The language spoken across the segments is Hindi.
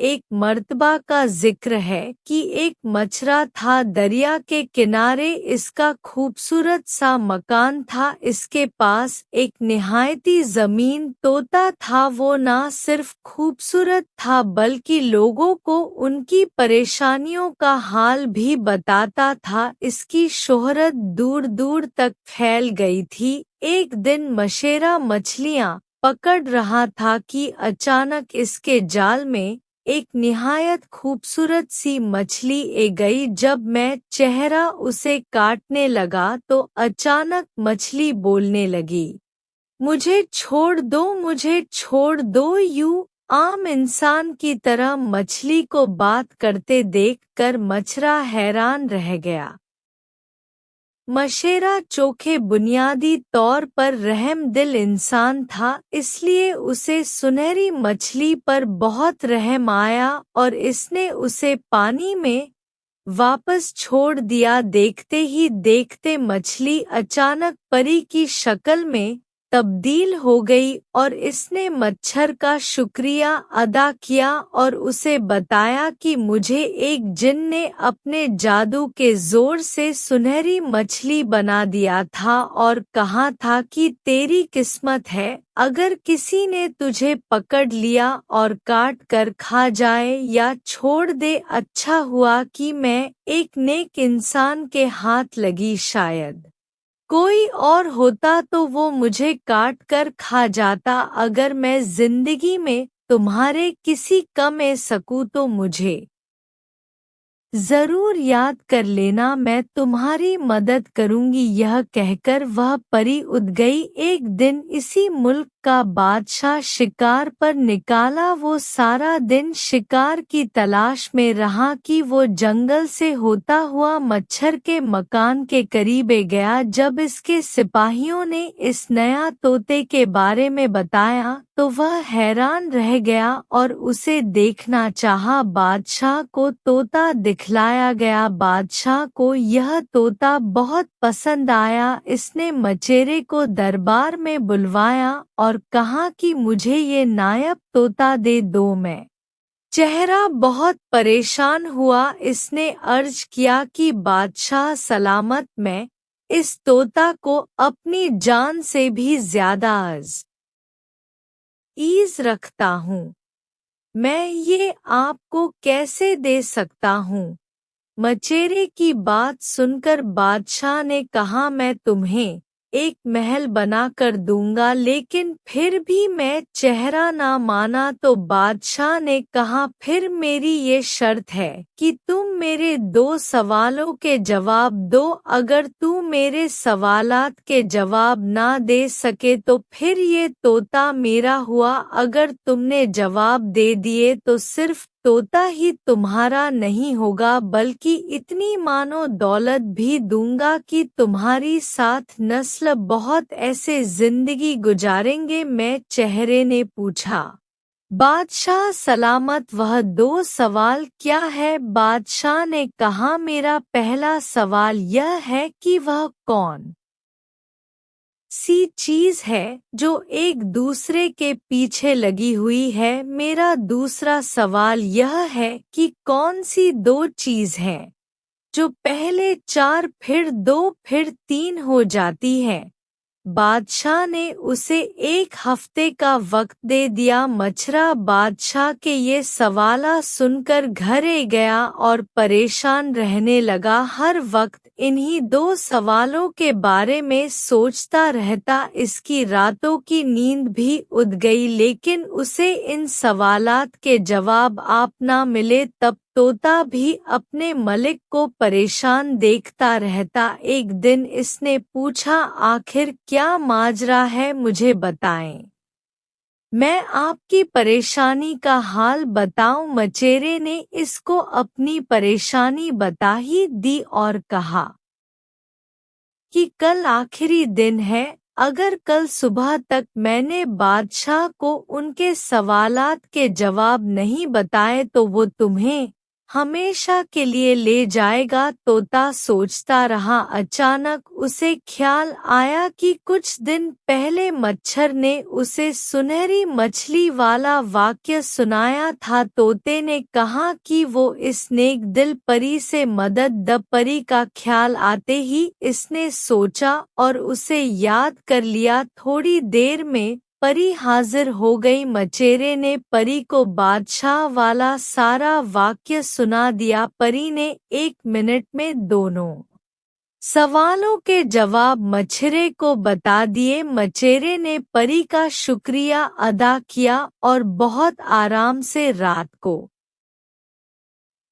एक मर्तबा का जिक्र है कि एक मछरा था दरिया के किनारे। इसका खूबसूरत सा मकान था। इसके पास एक निहायती ज़मीन तोता था। वो ना सिर्फ खूबसूरत था बल्कि लोगों को उनकी परेशानियों का हाल भी बताता था। इसकी शोहरत दूर दूर तक फैल गई थी। एक दिन मछेरा मछलियाँ पकड़ रहा था कि अचानक इसके जाल में एक निहायत खूबसूरत सी मछली ए गई। जब मैं चेहरा उसे काटने लगा तो अचानक मछली बोलने लगी, मुझे छोड़ दो, मुझे छोड़ दो। यूं आम इंसान की तरह मछली को बात करते देखकर मछरा हैरान रह गया। मछेरा चोखे बुनियादी तौर पर रहमदिल इंसान था, इसलिए उसे सुनहरी मछली पर बहुत रहम आया और इसने उसे पानी में वापस छोड़ दिया। देखते ही देखते मछली अचानक परी की शक्ल में तब्दील हो गई और इसने मच्छर का शुक्रिया अदा किया और उसे बताया कि मुझे एक जिन ने अपने जादू के जोर से सुनहरी मछली बना दिया था और कहा था कि तेरी किस्मत है अगर किसी ने तुझे पकड़ लिया और काट कर खा जाए या छोड़ दे। अच्छा हुआ कि मैं एक नेक इंसान के हाथ लगी। शायद कोई और होता तो वो मुझे काट कर खा जाता। अगर मैं जिंदगी में तुम्हारे किसी काम आ सकूं तो मुझे जरूर याद कर लेना, मैं तुम्हारी मदद करूंगी। यह कहकर वह परी उड़ गई। एक दिन इसी मुल्क का बादशाह शिकार पर निकाला। वो सारा दिन शिकार की तलाश में रहा कि वो जंगल से होता हुआ मच्छर के मकान के करीब गया। जब इसके सिपाहियों ने इस नया तोते के बारे में बताया तो वह हैरान रह गया और उसे देखना चाहा। बादशाह को तोता दिखलाया गया। बादशाह को यह तोता बहुत पसंद आया। इसने मछेरे को दरबार में बुलवाया और कहा कि मुझे ये नायाब तोता दे दो। मैं चेहरा बहुत परेशान हुआ। इसने अर्ज किया कि बादशाह सलामत, मैं इस तोता को अपनी जान से भी ज्यादा ईज रखता हूँ। मैं ये आपको कैसे दे सकता हूँ? मछेरे की बात सुनकर बादशाह ने कहा, मैं तुम्हें एक महल बना कर दूंगा। लेकिन फिर भी मैं चेहरा ना माना तो बादशाह ने कहा, फिर मेरी ये शर्त है कि तुम मेरे 2 सवालों के जवाब दो। अगर तू मेरे सवालात के जवाब ना दे सके तो फिर ये तोता मेरा हुआ। अगर तुमने जवाब दे दिए तो सिर्फ तोता ही तुम्हारा नहीं होगा बल्कि इतनी मानो दौलत भी दूंगा कि तुम्हारी साथ नस्ल बहुत ऐसे जिंदगी गुजारेंगे। मैं चेहरे ने पूछा, बादशाह सलामत, वह 2 सवाल क्या है? बादशाह ने कहा, मेरा पहला सवाल यह है कि वह कौन सी चीज है जो एक दूसरे के पीछे लगी हुई है। मेरा दूसरा सवाल यह है कि कौन सी 2 चीज है जो पहले 4 फिर 2 फिर 3 हो जाती है। बादशाह ने उसे 1 हफ्ते का वक्त दे दिया। मछरा बादशाह के ये सवाला सुनकर घरे गया और परेशान रहने लगा। हर वक्त इन्हीं 2 सवालों के बारे में सोचता रहता। इसकी रातों की नींद भी उड़ गई लेकिन उसे इन सवालात के जवाब आप ना मिले। तब तोता भी अपने मलिक को परेशान देखता रहता। एक दिन इसने पूछा, आखिर क्या माजरा है, मुझे बताएं, मैं आपकी परेशानी का हाल बताऊं। मछेरे ने इसको अपनी परेशानी बता ही दी और कहा कि कल आखिरी दिन है। अगर कल सुबह तक मैंने बादशाह को उनके सवालात के जवाब नहीं बताए तो वो तुम्हें हमेशा के लिए ले जाएगा। तोता सोचता रहा। अचानक उसे ख्याल आया कि कुछ दिन पहले मच्छर ने उसे सुनहरी मछली वाला वाक्य सुनाया था। तोते ने कहा कि वो इस नेक दिल परी से मदद द परी का ख्याल आते ही इसने सोचा और उसे याद कर लिया। थोड़ी देर में परी हाजिर हो गई। मचेरे ने परी को बादशाह वाला सारा वाक्य सुना दिया। परी ने 1 मिनट में दोनों सवालों के जवाब मछेरे को बता दिए। मचेरे ने परी का शुक्रिया अदा किया और बहुत आराम से रात को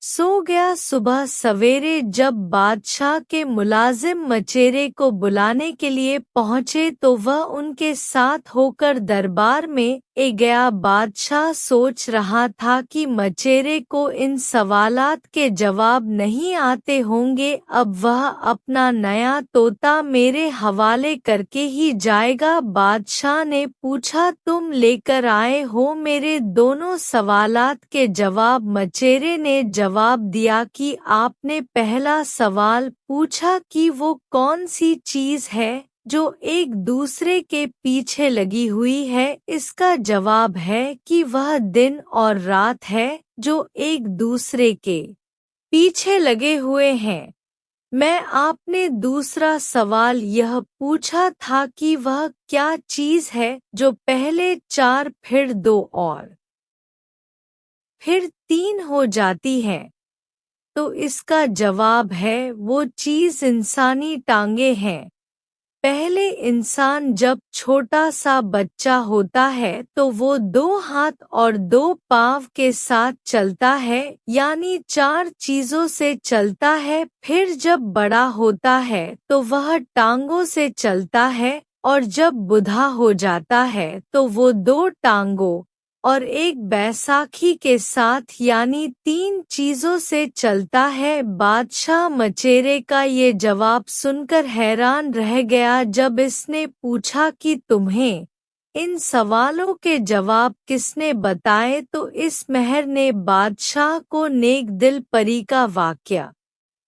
सो गया। सुबह सवेरे जब बादशाह के मुलाजिम मचेरे को बुलाने के लिए पहुंचे तो वह उनके साथ होकर दरबार में गया। बादशाह सोच रहा था कि मचेरे को इन सवालात के जवाब नहीं आते होंगे। अब वह अपना नया तोता मेरे हवाले करके ही जाएगा। बादशाह ने पूछा, तुम लेकर आए हो मेरे दोनों सवालात के जवाब? मचेरे ने जवाब दिया कि आपने पहला सवाल पूछा कि वो कौन सी चीज है जो एक दूसरे के पीछे लगी हुई है, इसका जवाब है कि वह दिन और रात है जो एक दूसरे के पीछे लगे हुए हैं। मैं आपने दूसरा सवाल यह पूछा था कि वह क्या चीज है जो पहले 4 फिर 2 और फिर 3 हो जाती है, तो इसका जवाब है वो चीज इंसानी टांगे हैं। पहले इंसान जब छोटा सा बच्चा होता है तो वो 2 हाथ और 2 पाँव के साथ चलता है, यानी 4 चीजों से चलता है। फिर जब बड़ा होता है तो वह टांगों से चलता है और जब बूढ़ा हो जाता है तो वो 2 टांगों और एक बैसाखी के साथ यानी 3 चीजों से चलता है। बादशाह मचेरे का ये जवाब सुनकर हैरान रह गया। जब इसने पूछा कि तुम्हें इन सवालों के जवाब किसने बताए तो इस मेहर ने बादशाह को नेक दिल परी का वाक्य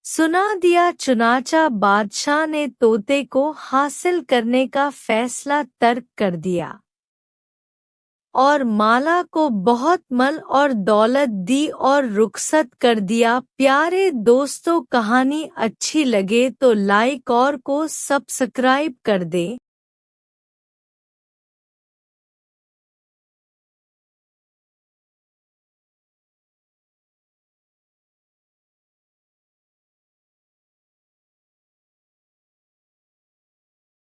सुना दिया। चुनाचा बादशाह ने तोते को हासिल करने का फैसला तर्क कर दिया और माला को बहुत मल और दौलत दी और रुखसत कर दिया। प्यारे दोस्तों, कहानी अच्छी लगे तो लाइक और को सब्सक्राइब कर दे।